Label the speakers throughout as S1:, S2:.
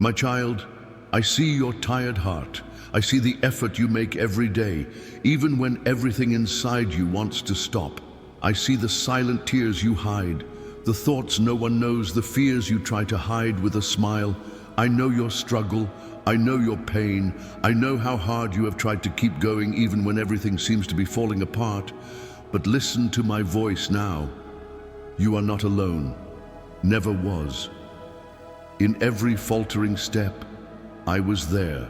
S1: My child, I see your tired heart. I see the effort you make every day, even when everything inside you wants to stop. I see the silent tears you hide, the thoughts no one knows, the fears you try to hide with a smile. I know your struggle. I know your pain. I know how hard you have tried to keep going even when everything seems to be falling apart. But listen to my voice now. You are not alone. Never was. In every faltering step, I was there.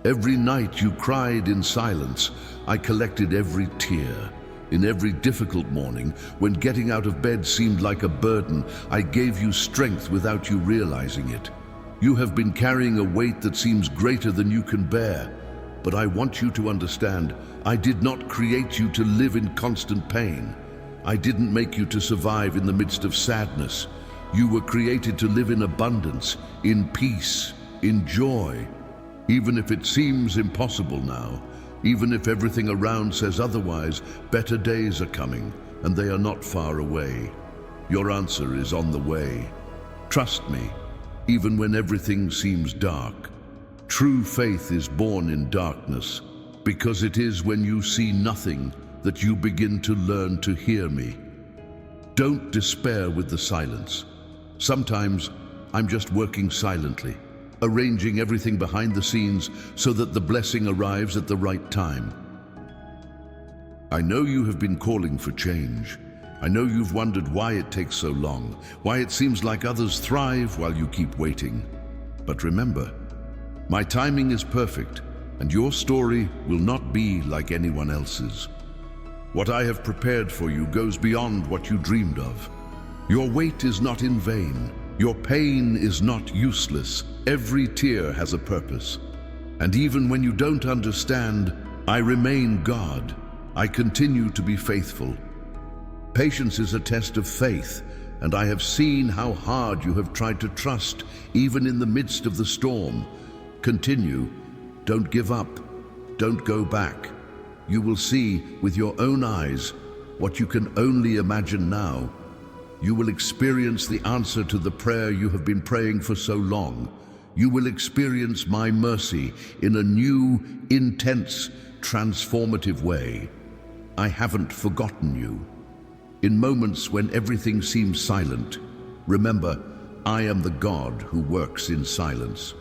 S1: Every night you cried in silence, I collected every tear. In every difficult morning, when getting out of bed seemed like a burden, I gave you strength without you realizing it. You have been carrying a weight that seems greater than you can bear. But I want you to understand, I did not create you to live in constant pain. I didn't make you to survive in the midst of sadness. You were created to live in abundance, in peace, in joy. Even if it seems impossible now, even if everything around says otherwise, better days are coming, and they are not far away. Your answer is on the way. Trust me, even when everything seems dark. True faith is born in darkness, because it is when you see nothing that you begin to learn to hear me. Don't despair with the silence. Sometimes I'm just working silently, arranging everything behind the scenes so that the blessing arrives at the right time. I know you have been calling for change. I know you've wondered why it takes so long, why it seems like others thrive while you keep waiting. But remember, my timing is perfect, and your story will not be like anyone else's. What I have prepared for you goes beyond what you dreamed of. Your wait is not in vain. Your pain is not useless. Every tear has a purpose. And even when you don't understand, I remain God. I continue to be faithful. Patience is a test of faith, and I have seen how hard you have tried to trust, even in the midst of the storm. Continue. Don't give up. Don't go back. You will see with your own eyes what you can only imagine now. You will experience the answer to the prayer you have been praying for so long. You will experience my mercy in a new, intense, transformative way. I haven't forgotten you. In moments when everything seems silent, remember, I am the God who works in silence.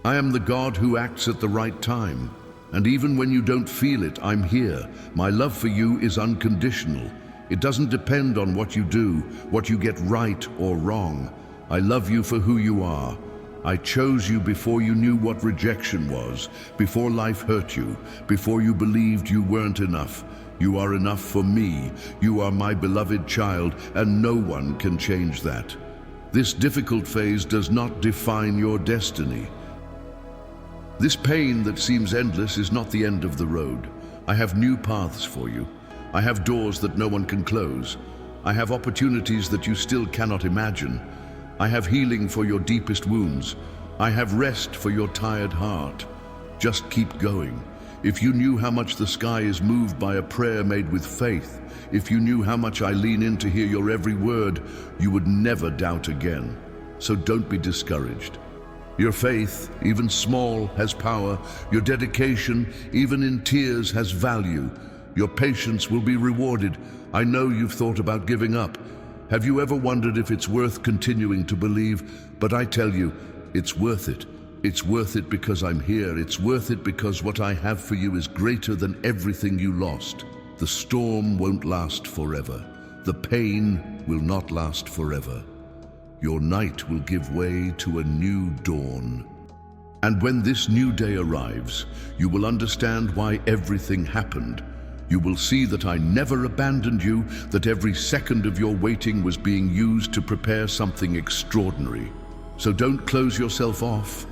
S1: I am the God who acts at the right time. And even when you don't feel it, I'm here. My love for you is unconditional. It doesn't depend on what you do, what you get right or wrong. I love you for who you are. I chose you before you knew what rejection was, before life hurt you, before you believed you weren't enough. You are enough for me. You are my beloved child, and no one can change that. This difficult phase does not define your destiny. This pain that seems endless is not the end of the road. I have new paths for you. I have doors that no one can close. I have opportunities that you still cannot imagine. I have healing for your deepest wounds. I have rest for your tired heart. Just keep going. If you knew how much the sky is moved by a prayer made with faith, if you knew how much I lean in to hear your every word, you would never doubt again. So don't be discouraged. Your faith, even small, has power. Your dedication, even in tears, has value. Your patience will be rewarded. I know you've thought about giving up. Have you ever wondered if it's worth continuing to believe? But I tell you, it's worth it. It's worth it because I'm here. It's worth it because what I have for you is greater than everything you lost. The storm won't last forever. The pain will not last forever. Your night will give way to a new dawn. And when this new day arrives, you will understand why everything happened. You will see that I never abandoned you, that every second of your waiting was being used to prepare something extraordinary. So don't close yourself off.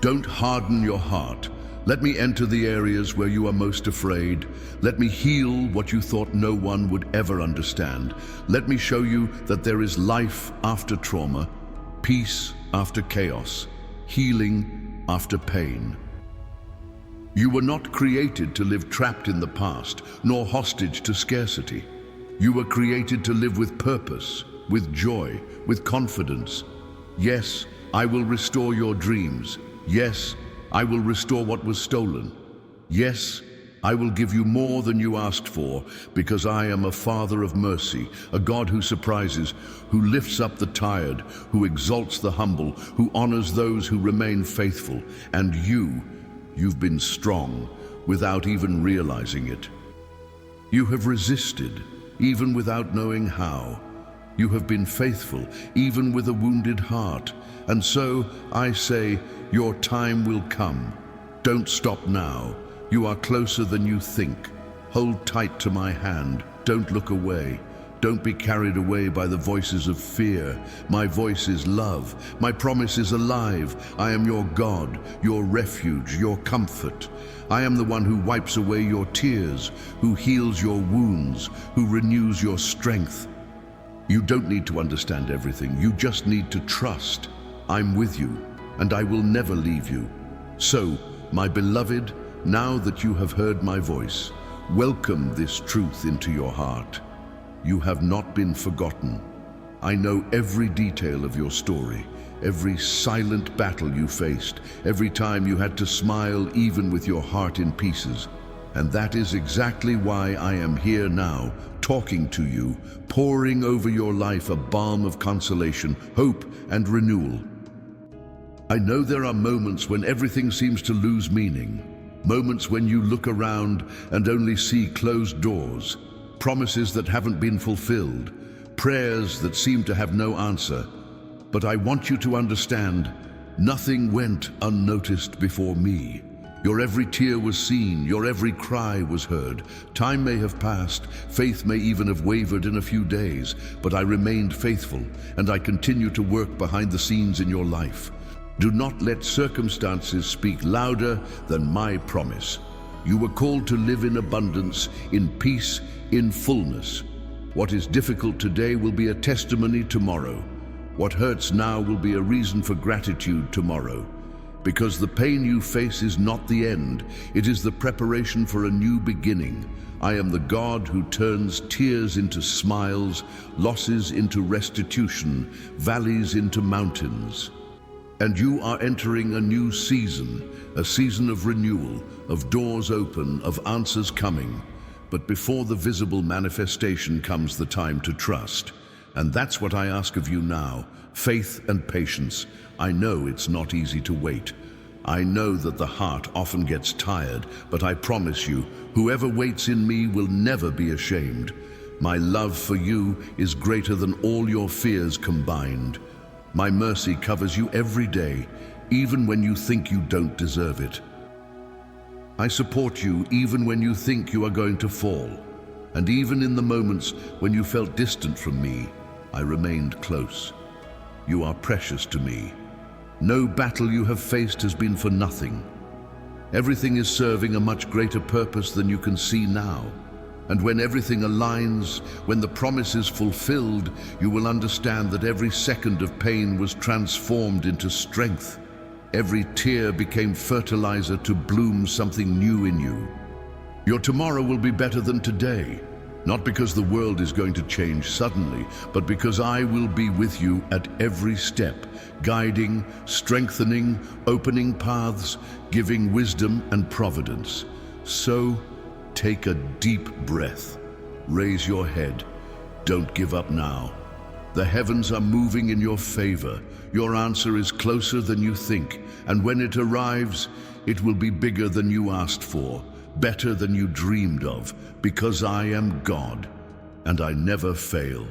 S1: Don't harden your heart. Let me enter the areas where you are most afraid. Let me heal what you thought no one would ever understand. Let me show you that there is life after trauma, peace after chaos, healing after pain. You were not created to live trapped in the past, nor hostage to scarcity. You were created to live with purpose, with joy, with confidence. Yes, I will restore your dreams. Yes, I will restore what was stolen. Yes, I will give you more than you asked for, because I am a Father of mercy, a God who surprises, who lifts up the tired, who exalts the humble, who honors those who remain faithful. And you've been strong without even realizing it. You have resisted, even without knowing how. You have been faithful, even with a wounded heart. And so, I say, your time will come. Don't stop now. You are closer than you think. Hold tight to my hand. Don't look away. Don't be carried away by the voices of fear. My voice is love. My promise is alive. I am your God, your refuge, your comfort. I am the one who wipes away your tears, who heals your wounds, who renews your strength. You don't need to understand everything. You just need to trust. I'm with you, and I will never leave you. So, my beloved, now that you have heard my voice, welcome this truth into your heart. You have not been forgotten. I know every detail of your story, every silent battle you faced, every time you had to smile even with your heart in pieces. And that is exactly why I am here now, talking to you, pouring over your life a balm of consolation, hope, and renewal. I know there are moments when everything seems to lose meaning. Moments when you look around and only see closed doors, promises that haven't been fulfilled, prayers that seem to have no answer. But I want you to understand, nothing went unnoticed before me. Your every tear was seen, your every cry was heard. Time may have passed, faith may even have wavered in a few days, but I remained faithful, and I continue to work behind the scenes in your life. Do not let circumstances speak louder than my promise. You were called to live in abundance, in peace, in fullness. What is difficult today will be a testimony tomorrow. What hurts now will be a reason for gratitude tomorrow. Because the pain you face is not the end, it is the preparation for a new beginning. I am the God who turns tears into smiles, losses into restitution, valleys into mountains. And you are entering a new season, a season of renewal, of doors open, of answers coming. But before the visible manifestation comes the time to trust. And that's what I ask of you now, faith and patience. I know it's not easy to wait. I know that the heart often gets tired, but I promise you, whoever waits in me will never be ashamed. My love for you is greater than all your fears combined. My mercy covers you every day, even when you think you don't deserve it. I support you even when you think you are going to fall. And even in the moments when you felt distant from me, I remained close. You are precious to me. No battle you have faced has been for nothing. Everything is serving a much greater purpose than you can see now. And when everything aligns, when the promise is fulfilled, you will understand that every second of pain was transformed into strength. Every tear became fertilizer to bloom something new in you. Your tomorrow will be better than today, not because the world is going to change suddenly, but because I will be with you at every step, guiding, strengthening, opening paths, giving wisdom and providence. So, take a deep breath. Raise your head. Don't give up now. The heavens are moving in your favor. Your answer is closer than you think, and when it arrives, it will be bigger than you asked for, better than you dreamed of, because I am God, and I never fail.